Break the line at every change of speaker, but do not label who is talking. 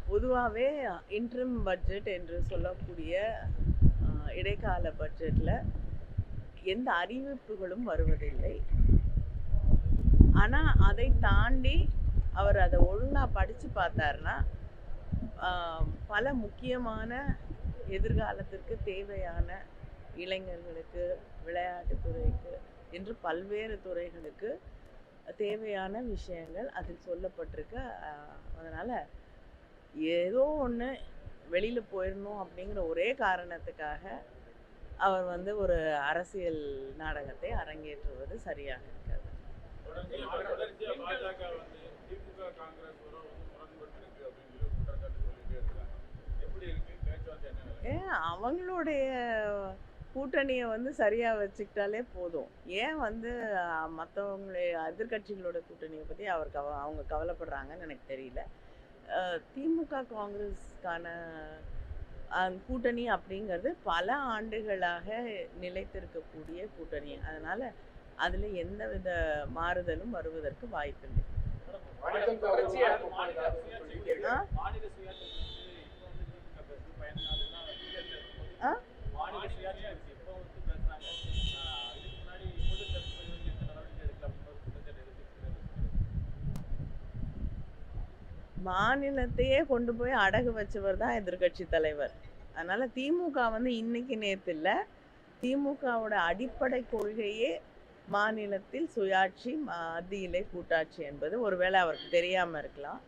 பொதுவாகவே interim budget என்று சொல்லக்கூடிய இடைக்கால பட்ஜெட்டில் எந்த அறிவிப்புகளும் வருவதில்லை. ஆனால் அதை தாண்டி அவர் அதை ஒழுங்காக படித்து பார்த்தாருன்னா பல முக்கியமான எதிர்காலத்திற்கு தேவையான இளைஞர்களுக்கு, விளையாட்டுத்துறைக்கு என்று பல்வேறு துறைகளுக்கு தேவையான விஷயங்கள் அதில் சொல்லப்பட்டிருக்கு. அதனால் ஏதோ ஒன்று வெளியில் போயிடணும் அப்படிங்கிற ஒரே காரணத்துக்காக அவர் ஒரு அரசியல் நாடகத்தை அரங்கேற்றுவது சரியாக இருக்காது. அவங்களுடைய கூட்டணியை சரியாக வச்சுக்கிட்டாலே போதும். ஏன் மற்றவங்களுடைய எதிர்கட்சிகளோட கூட்டணியை பற்றி அவங்க கவலைப்படுறாங்கன்னு எனக்கு தெரியல. திமுக காங்கிரஸ்க்கான கூட்டணி அப்படிங்கிறது பல ஆண்டுகளாக நிலைத்திருக்கக்கூடிய கூட்டணி. அதனால அதில் எந்தவித மாறுதலும் வருவதற்கு வாய்ப்பில்லை. மாநிலத்தையே கொண்டு போய் அடகு வச்சவர் தான் எதிர்கட்சி தலைவர். அதனால திமுக இன்னைக்கு நேற்று இல்லை. திமுகவோட அடிப்படை கொள்கையே மாநிலத்தில் சுயாட்சி, மத்தியிலே கூட்டாட்சி என்பது. ஒருவேளை அவருக்கு தெரியாம இருக்கலாம்.